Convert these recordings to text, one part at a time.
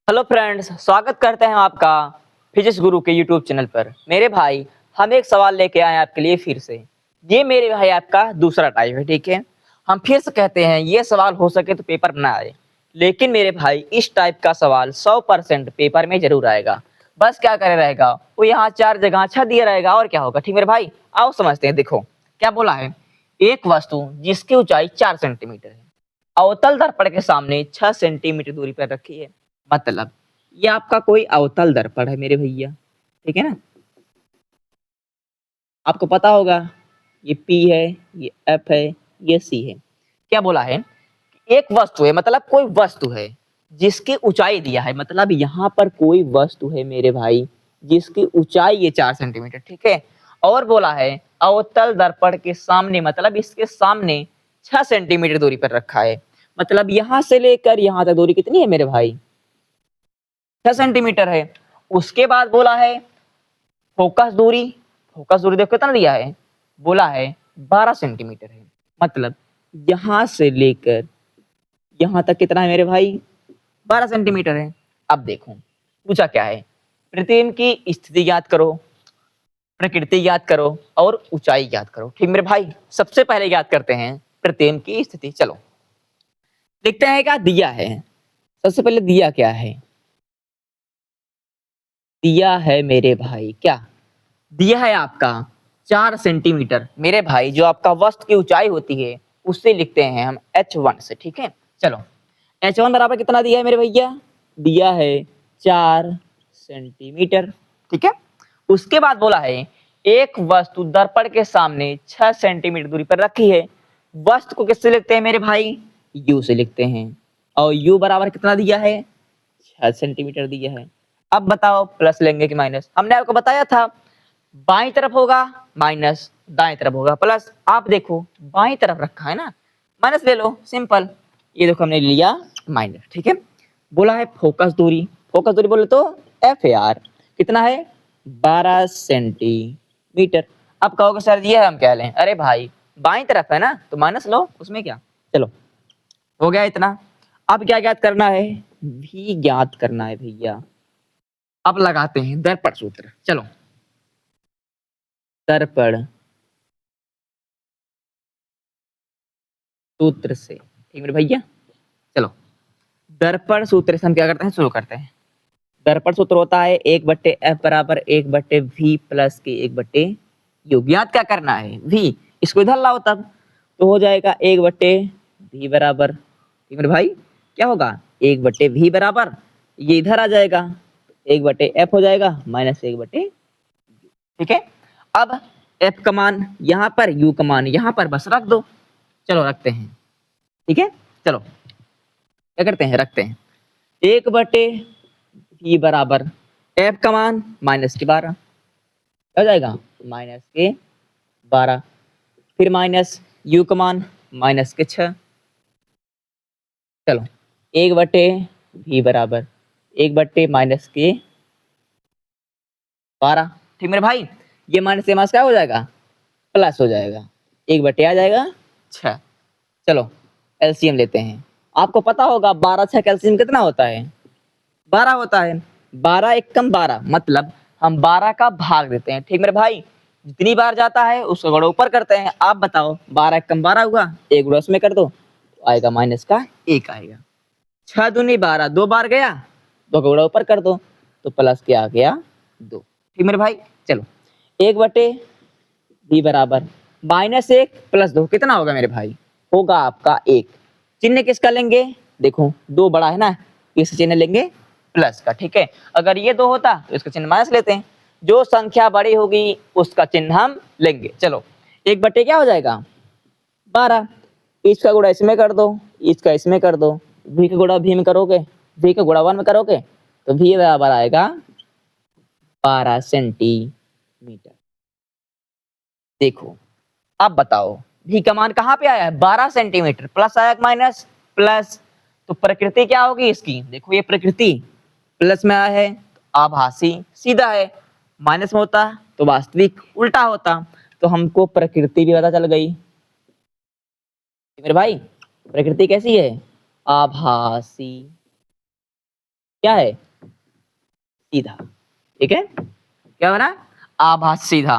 Hello friends, स्वागत करते हैं आपका फिजिक्स गुरु के यूट्यूब चैनल पर। मेरे भाई, हम एक सवाल लेके आए हैं आपके लिए फिर से। ये मेरे भाई आपका दूसरा टाइप है, ठीक है। हम फिर से कहते हैं ये सवाल हो सके तो पेपर में ना आए, लेकिन मेरे भाई इस टाइप का सवाल 100% पेपर में जरूर आएगा। बस क्या करे रहेगा, वो यहाँ 4 जगह अच्छा दिया रहेगा और क्या होगा, ठीक मेरे भाई। आओ समझते हैं। देखो क्या बोला है। एक वस्तु जिसकी ऊंचाई 4 सेंटीमीटर है, अवतल दर्पण के सामने 6 सेंटीमीटर दूरी पर रखी है। मतलब ये आपका कोई अवतल दर्पण है मेरे भैया, ठीक है ना। आपको पता होगा ये P है, ये F है, ये C है। क्या बोला है, एक वस्तु है, मतलब कोई वस्तु है जिसकी ऊंचाई दिया है, मतलब यहाँ पर कोई वस्तु है मेरे भाई जिसकी ऊंचाई ये 4 सेंटीमीटर, ठीक है। और बोला है अवतल दर्पण के सामने, मतलब इसके सामने 6 सेंटीमीटर दूरी पर रखा है। मतलब यहाँ से लेकर यहाँ तक दूरी कितनी है मेरे भाई, 6 सेंटीमीटर है। उसके बाद बोला है फोकस दूरी। फोकस दूरी देखो कितना दिया है, बोला है 12 सेंटीमीटर है। मतलब यहां से लेकर यहां तक कितना है मेरे भाई, 12 सेंटीमीटर है। अब देखो पूछा क्या है, प्रतिबिंब की स्थिति ज्ञात करो, प्रकृति ज्ञात करो और ऊंचाई ज्ञात करो, ठीक मेरे भाई। सबसे पहले ज्ञात करते हैं प्रतिबिंब की स्थिति। चलो देखते हैं क्या दिया है। सबसे पहले दिया क्या है, दिया है मेरे भाई क्या, दिया है आपका 4 सेंटीमीटर मेरे भाई। जो आपका वस्तु की ऊंचाई होती है उससे लिखते हैं हम h1 से, ठीक है। चलो h1 बराबर कितना दिया है मेरे भैया, दिया है 4 सेंटीमीटर, ठीक है। उसके बाद बोला है एक वस्तु दर्पण के सामने 6 सेंटीमीटर दूरी पर रखी है। वस्तु को किससे लिखते हैं मेरे भाई, u से लिखते हैं। और u बराबर कितना दिया है, 6 सेंटीमीटर दिया है। अब बताओ प्लस लेंगे कि माइनस, हमने आपको बताया था बाईं तरफ होगा माइनस, दाएं तरफ होगा प्लस। आप देखो बाईं तरफ रखा है ना, माइनस ले लो, सिंपल। ये देखो हमने लिया माइनस, ठीक है। बोला है फोकस दूरी, फोकस दूरी बोले तो एफ है यार, कितना है 12 सेंटीमीटर। अब कहोगे सर ये हम क्या लें, अरे भाई बाईं तरफ है ना तो माइनस लो, उसमें क्या। चलो हो गया इतना। अब क्या ज्ञात करना है, भी ज्ञात करना है भैया। अब लगाते हैं दर्पण सूत्र। चलो दर्पण सूत्र से, ठीक मेरे भैया। चलो दर्पण सूत्र से हम क्या करते हैं, शुरू करते हैं। दर्पण सूत्र होता है 1/f बराबर 1/v प्लस के 1/u। ज्ञात क्या करना है, v। इसको इधर लाओ तब तो हो जाएगा 1/v बराबर, ठीक मेरे भाई। क्या होगा 1/v बराबर, ये इधर आ जाएगा 1/f हो जाएगा माइनस 1/, ठीक है। अब f का मान यहाँ पर, u का मान यहाँ पर, बस रख दो। चलो रखते हैं, ठीक है। चलो क्या करते हैं, रखते हैं 1/v बराबर f का मान -12 हो जाएगा, -12। फिर माइनस u का मान -6। चलो 1/v बराबर 1/-12, ठीक मेरे भाई। ये माइनस से माइनस क्या हो जाएगा, प्लस हो जाएगा, 1/, आ जाएगा 6। चलो एलसीएम लेते हैं। आपको पता होगा 12 6 का एलसीएम कितना होता है, 12 होता है। 12 एकम 12, मतलब हम 12 का भाग देते हैं, ठीक मेरे भाई। जितनी बार जाता है उसको गुणा ऊपर करते हैं। आप बताओ 12 एकम 12 हुआ, एक गुणा उसमें कर दो तो आएगा माइनस का 1 आएगा। 6 दूनी 12, 2 बार गया, 2 का गुणा ऊपर कर दो तो प्लस क्या आ गया 2, ठीक मेरे भाई। चलो 1/v बराबर -1 + 2 कितना होगा मेरे भाई, होगा आपका 1। चिन्ह किसका लेंगे, देखो 2 बड़ा है ना, इस चिन्ह लेंगे प्लस का, ठीक है। अगर ये 2 होता तो इसका चिन्ह माइनस लेते हैं। जो संख्या बड़ी होगी उसका चिन्ह हम लेंगे। चलो 1/, क्या हो जाएगा 12, इसका गुणा इसमें कर दो, इसका इसमें कर दो, v का गुणा v में करोगे, v का गुणा 1 में करोगे तो v बराबर आएगा 12 सेंटीमीटर। देखो अब बताओ v का मान कहाँ पे आया है, 12 सेंटीमीटर, प्लस आया माइनस, प्लस। तो प्रकृति क्या होगी इसकी, देखो ये प्रकृति प्लस में आया है तो आभासी सीधा है, माइनस में होता तो वास्तविक उल्टा होता। तो हमको प्रकृति भी पता चल गई मेरे भाई। प्रकृति कैसी है, आभासी। क्या है, सीधा। ठीक है, क्या बना, आभास सीधा।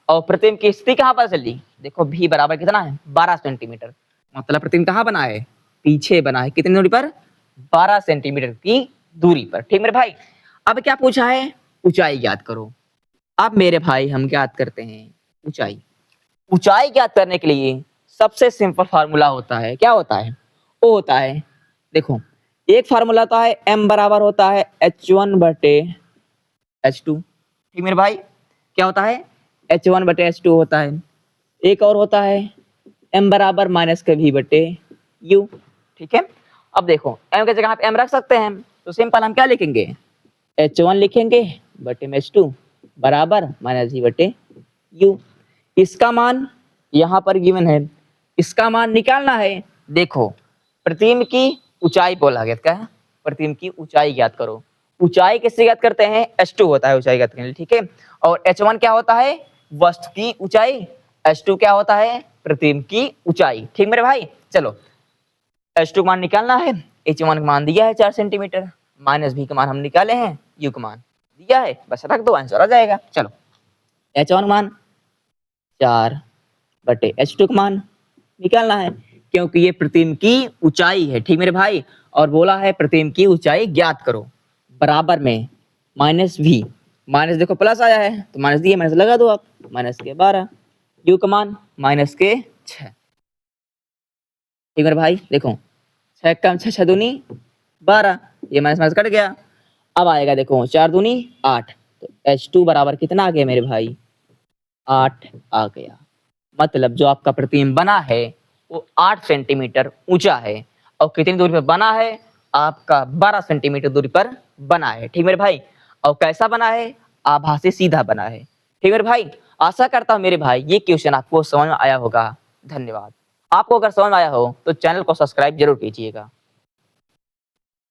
और प्रतिबिंब की स्थिति कहां पता चली, देखो भी बराबर कितना है, 12 सेंटीमीटर। मतलब प्रतिबिंब कहां बना है, पीछे बना है, कितनी दूरी पर, 12 सेंटीमीटर की दूरी पर। ठीक मेरे भाई, अब क्या पूछा है, ऊंचाई ज्ञात करो। अब मेरे भाई हम ज्ञात करते हैं ऊंचाई। ऊंचाई ज्ञात करने के लिए सबसे सिंपल फार्मूला होता है, क्या होता है, वो होता है, देखो एक फार्मूला होता है m बराबर होता है h1 बटे h2। ठीक मेरे भाई, क्या होता है, h1 बटे h2 होता है। एक और होता है m बराबर माइनस के v बटे u। ठीक है, अब देखो m की जगह आप m रख सकते हैं, तो सिंपल हम क्या लिखेंगे, h1 लिखेंगे बटे में h2 बराबर माइनस v बटे u। इसका मान यहाँ पर गिवन है, इसका मान निकालना है। देखो प्रतिबिंब की ऊंचाई बोला गया, क्या है, प्रतिबिंब की ऊंचाई ज्ञात करो। ऊंचाई किससे ज्ञात करते हैं, h2 होता है ऊंचाई ज्ञात करने के लिए। ठीक है, और h1 क्या होता है, वस्तु की ऊंचाई, h2 क्या होता है, प्रतिबिंब की ऊंचाई। ठीक मेरे भाई, चलो h2 का मान निकालना है, h1 का मान दिया है 4 सेंटीमीटर, माइनस v का मान हम निकाले हैं, u का मान दिया है, बस रख दो आंसर आ जाएगा। चलो h1 मान 4 बटे h2 का मान निकालना है, क्योंकि ये प्रतिबिंब की ऊंचाई है। ठीक मेरे भाई, और बोला है प्रतिबिंब की ऊंचाई ज्ञात करो, बराबर में माइनस v, माइनस देखो प्लस आया है तो माइनस दिए, माइनस लगा दो आप, माइनस के 12, u का मान माइनस के 6। ठीक मेरे भाई, देखो 6 कम 6 6 दूनी 12, ये माइनस माइनस कट गया। अब आएगा देखो 4 दूनी 8, तो h2 बराबर कितना आ गया मेरे भाई, 8 आ गया। मतलब जो आपका प्रतिबिंब बना है वो 8 सेंटीमीटर ऊंचा है, और कितनी दूरी पर बना है, आपका 12 सेंटीमीटर दूरी पर बना है। ठीक मेरे भाई, और कैसा बना है, आभासी सीधा बना है। ठीक मेरे भाई, आशा करता हूँ मेरे भाई ये क्वेश्चन आपको समझ में आया होगा। धन्यवाद। आपको अगर समझ में आया हो तो चैनल को सब्सक्राइब जरूर कीजिएगा।